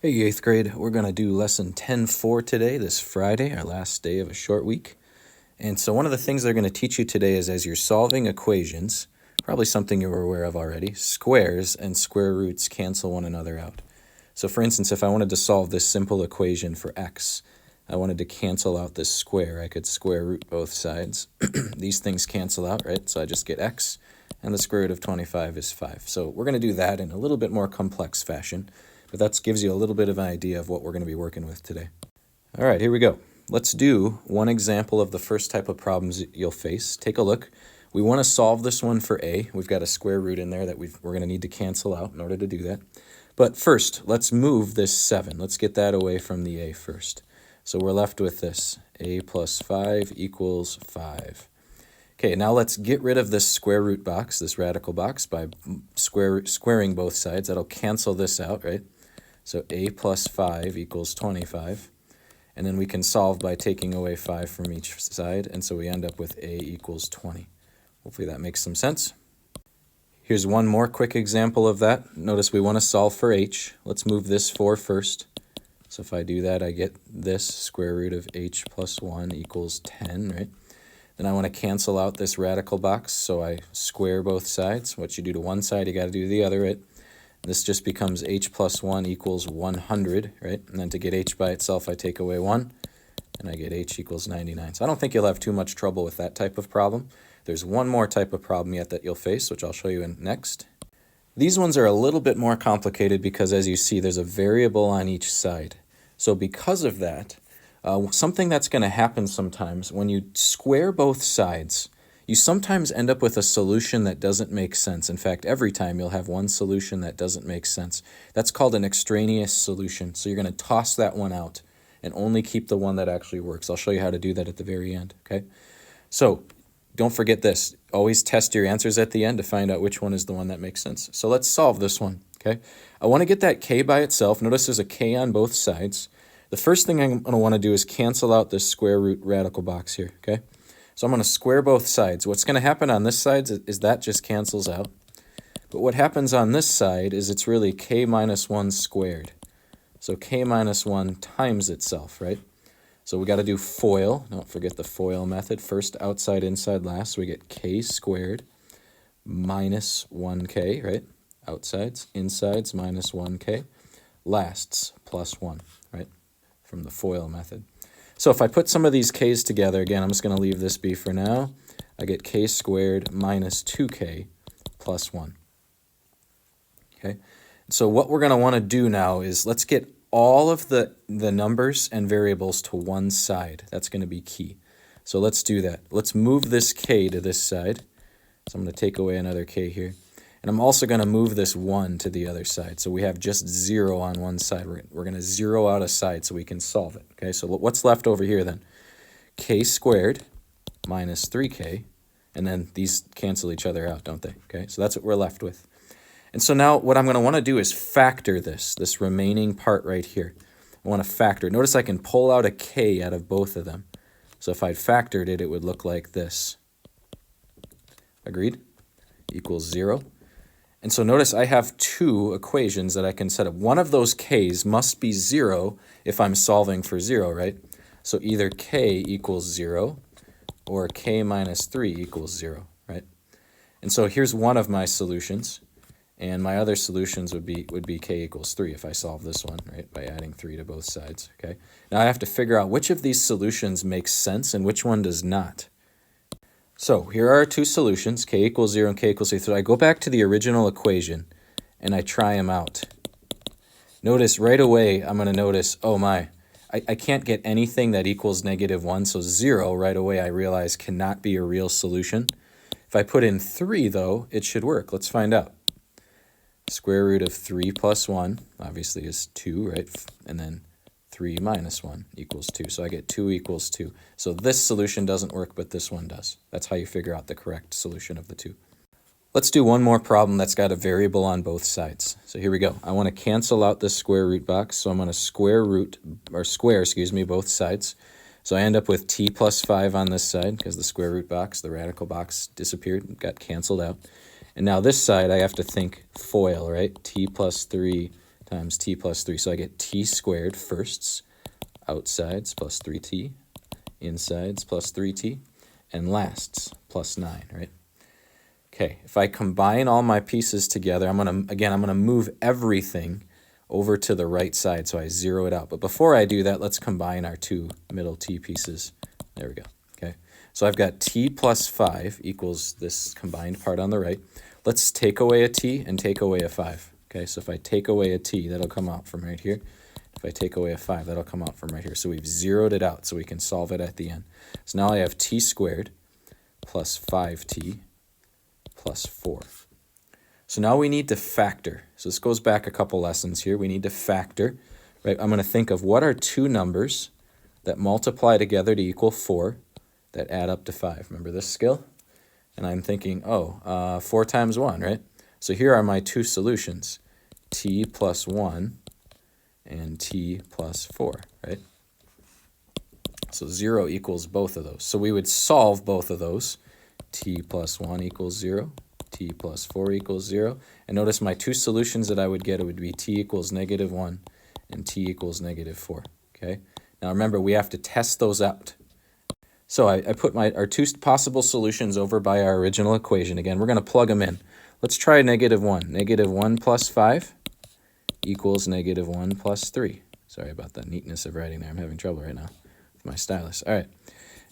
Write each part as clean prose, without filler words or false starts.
Hey, 8th grade, we're going to do lesson 10-4 today, this Friday, our last day of a short week. And so one of the things they're going to teach you today is as you're solving equations, probably something you were aware of already, squares and square roots cancel one another out. So for instance, if I wanted to solve this simple equation for x, I wanted to cancel out this square, I could square root both sides. These things cancel out, right? So I just get x, and the square root of 25 is 5. So we're going to do that in a little bit more complex fashion. But that gives you a little bit of an idea of what we're going to be working with today. All right, here we go. Let's do one example of the first type of problems you'll face. Take a look. We want to solve this one for a. We've got a square root in there that we're going to need to cancel out in order to do that. But first, let's move this 7. Let's get that away from the a first. So we're left with this. A plus 5 equals 5. Okay, now let's get rid of this square root box, this radical box, by squaring both sides. That'll cancel this out, right? So a plus 5 equals 25. And then we can solve by taking away 5 from each side. And so we end up with a equals 20. Hopefully that makes some sense. Here's one more quick example of that. Notice we want to solve for h. Let's move this 4 first. So if I do that, I get this square root of h plus 1 equals 10, right? Then I want to cancel out this radical box, so I square both sides. What you do to one side, you got to do to the other, right? This just becomes h plus 1 equals 100, right? And then to get h by itself, I take away 1, and I get h equals 99. So I don't think you'll have too much trouble with that type of problem. There's one more type of problem yet that you'll face, which I'll show you next. These ones are a little bit more complicated because, as you see, there's a variable on each side. So because of that, something that's going to happen sometimes, when you square both sides, you sometimes end up with a solution that doesn't make sense. In fact, every time you'll have one solution that doesn't make sense. That's called an extraneous solution. So you're going to toss that one out and only keep the one that actually works. I'll show you how to do that at the very end, okay? So don't forget this. Always test your answers at the end to find out which one is the one that makes sense. So let's solve this one, okay? I want to get that k by itself. Notice there's a k on both sides. The first thing I'm going to want to do is cancel out this square root radical box here, okay? So I'm going to square both sides. What's going to happen on this side is that just cancels out. But what happens on this side is it's really k minus 1 squared. So k minus 1 times itself, right? So we got to do FOIL. Don't forget the FOIL method. First outside, inside, last. So we get k squared minus 1k, right? Outsides, insides, minus 1k. Lasts, plus 1, right? From the FOIL method. So if I put some of these k's together, again, I'm just going to leave this be for now. I get k squared minus 2k plus 1. Okay. So what we're going to want to do now is let's get all of the numbers and variables to one side. That's going to be key. So let's do that. Let's move this k to this side. So I'm going to take away another k here. And I'm also going to move this 1 to the other side. So we have just 0 on one side. We're going to zero out a side so we can solve it. Okay, so what's left over here then? K squared minus 3k. And then these cancel each other out, don't they? Okay, so that's what we're left with. And so now what I'm going to want to do is factor this remaining part right here. I want to factor it. Notice I can pull out a k out of both of them. So if I factored it, it would look like this. Agreed? Equals 0. And so notice I have two equations that I can set up. One of those k's must be 0 if I'm solving for 0, right? So either k equals 0 or k minus 3 equals 0, right? And so here's one of my solutions. And my other solutions would be k equals 3 if I solve this one, right? By adding 3 to both sides, okay? Now I have to figure out which of these solutions makes sense and which one does not. So here are our two solutions, k equals 0 and k equals 3. So I go back to the original equation and I try them out. Notice right away I'm going to notice, oh my, I can't get anything that equals -1. So 0 right away I realize cannot be a real solution. If I put in 3 though, it should work. Let's find out. Square root of 3 plus 1 obviously is 2, right? And then 3 minus 1 equals 2. So I get 2 equals 2. So this solution doesn't work, but this one does. That's how you figure out the correct solution of the two. Let's do one more problem that's got a variable on both sides. So here we go. I want to cancel out this square root box. So I'm going to square both sides. So I end up with t plus 5 on this side because the square root box, the radical box, disappeared, got canceled out. And now this side I have to think FOIL, right? T plus 3 times t plus 3. So I get t squared firsts, outsides plus 3t, insides plus 3t, and lasts plus 9, right? Okay, if I combine all my pieces together, I'm going to move everything over to the right side, so I zero it out. But before I do that, let's combine our two middle t pieces. There we go. Okay, so I've got t plus 5 equals this combined part on the right. Let's take away a t and take away a 5. Okay, so if I take away a t, that'll come out from right here. If I take away a 5, that'll come out from right here. So we've zeroed it out, so we can solve it at the end. So now I have t squared plus 5t plus 4. So now we need to factor. So this goes back a couple lessons here. We need to factor, right? I'm going to think of what are two numbers that multiply together to equal 4 that add up to 5. Remember this skill? And I'm thinking, 4 times 1, right? So here are my two solutions, t plus 1 and t plus 4, right? So 0 equals both of those. So we would solve both of those. T plus 1 equals 0, t plus 4 equals 0. And notice my two solutions that I would get, it would be t equals negative 1 and t equals negative 4. Okay. Now remember, we have to test those out. So I put our two possible solutions over by our original equation. Again, we're going to plug them in. Let's try negative 1. Negative 1 plus 5 equals negative 1 plus 3. Sorry about the neatness of writing there. I'm having trouble right now with my stylus. All right.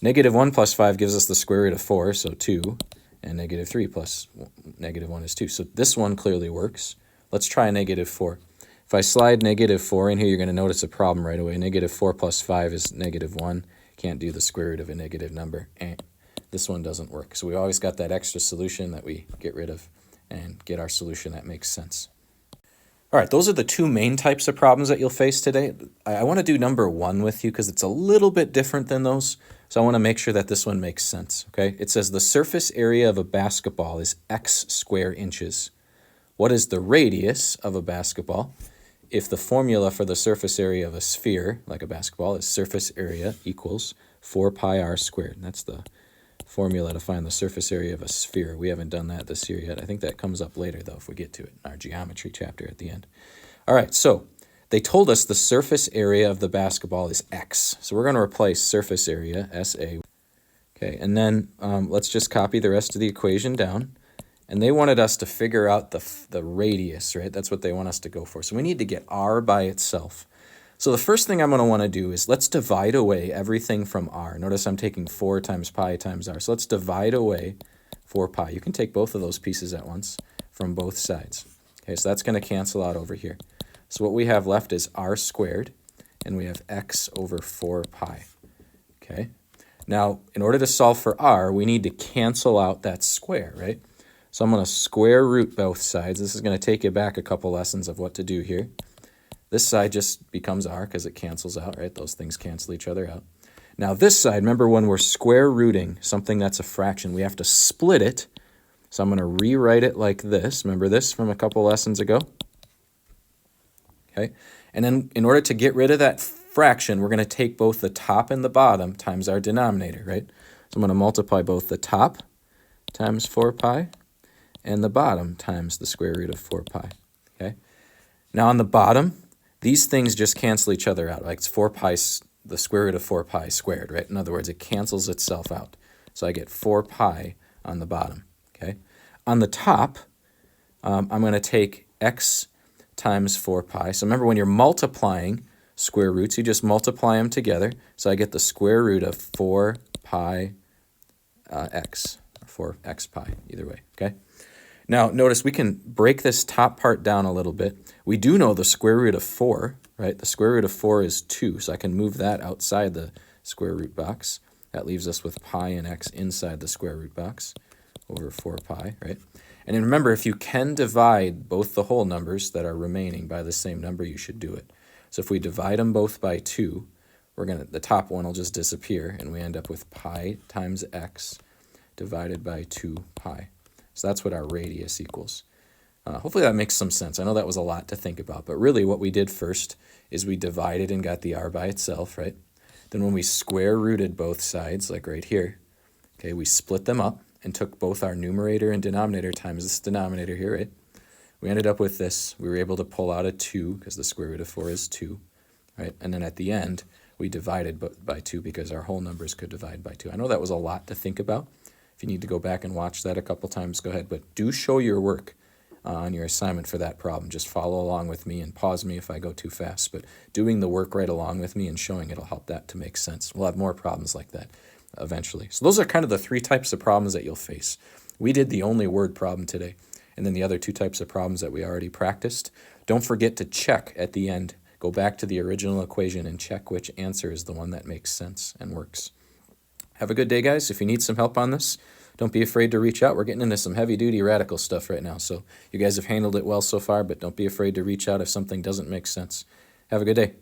Negative 1 plus 5 gives us the square root of 4, so 2. And negative 3 plus negative 1 is 2. So this one clearly works. Let's try negative 4. If I slide negative 4 in here, you're going to notice a problem right away. Negative 4 plus 5 is negative 1. Can't do the square root of a negative number. And this one doesn't work. So we always got that extra solution that we get rid of and get our solution that makes sense. All right, those are the two main types of problems that you'll face today. I want to do number 1 with you because it's a little bit different than those. So I want to make sure that this one makes sense, okay? It says the surface area of a basketball is x square inches. What is the radius of a basketball? If the formula for the surface area of a sphere, like a basketball, is surface area equals 4 pi r squared. That's the formula to find the surface area of a sphere. We haven't done that this year yet. I think that comes up later, though, if we get to it in our geometry chapter at the end. All right, so they told us the surface area of the basketball is x. So we're going to replace surface area, SA. Okay, and then let's just copy the rest of the equation down. And they wanted us to figure out the radius, right? That's what they want us to go for. So we need to get r by itself. So the first thing I'm going to want to do is let's divide away everything from r. Notice I'm taking 4 times pi times r. So let's divide away 4 pi. You can take both of those pieces at once from both sides. Okay, so that's going to cancel out over here. So what we have left is r squared, and we have x over 4 pi. Okay. Now, in order to solve for r, we need to cancel out that square, right? So I'm going to square root both sides. This is going to take you back a couple lessons of what to do here. This side just becomes r because it cancels out, right? Those things cancel each other out. Now this side, remember when we're square rooting something that's a fraction, we have to split it. So I'm going to rewrite it like this. Remember this from a couple lessons ago? Okay. And then in order to get rid of that fraction, we're going to take both the top and the bottom times our denominator, right? So I'm going to multiply both the top times 4 pi and the bottom times the square root of 4 pi. Okay. Now on the bottom, these things just cancel each other out. Like it's 4 pi, the square root of 4 pi squared, right? In other words, it cancels itself out. So I get 4 pi on the bottom, okay? On the top, I'm going to take x times 4 pi. So remember, when you're multiplying square roots, you just multiply them together. So I get the square root of 4 pi x, or 4x pi, either way, okay? Now, notice we can break this top part down a little bit. We do know the square root of 4, right? The square root of 4 is 2, so I can move that outside the square root box. That leaves us with pi and x inside the square root box over 4 pi, right? And then remember, if you can divide both the whole numbers that are remaining by the same number, you should do it. So if we divide them both by 2, the top one will just disappear, and we end up with pi times x divided by 2 pi. So that's what our radius equals. Hopefully that makes some sense. I know that was a lot to think about, but really what we did first is we divided and got the r by itself, right? Then when we square rooted both sides, like right here, okay, we split them up and took both our numerator and denominator times this denominator here, right? we ended up with this. We were able to pull out a 2 because the square root of 4 is 2, right? And then at the end, we divided by 2 because our whole numbers could divide by 2. I know that was a lot to think about. If you need to go back and watch that a couple times, go ahead. But do show your work on your assignment for that problem. Just follow along with me and pause me if I go too fast. But doing the work right along with me and showing it will help that to make sense. We'll have more problems like that eventually. So those are kind of the 3 types of problems that you'll face. We did the only word problem today, and then the other 2 types of problems that we already practiced. Don't forget to check at the end. Go back to the original equation and check which answer is the one that makes sense and works. Have a good day, guys. If you need some help on this, don't be afraid to reach out. We're getting into some heavy-duty radical stuff right now, so you guys have handled it well so far, but don't be afraid to reach out if something doesn't make sense. Have a good day.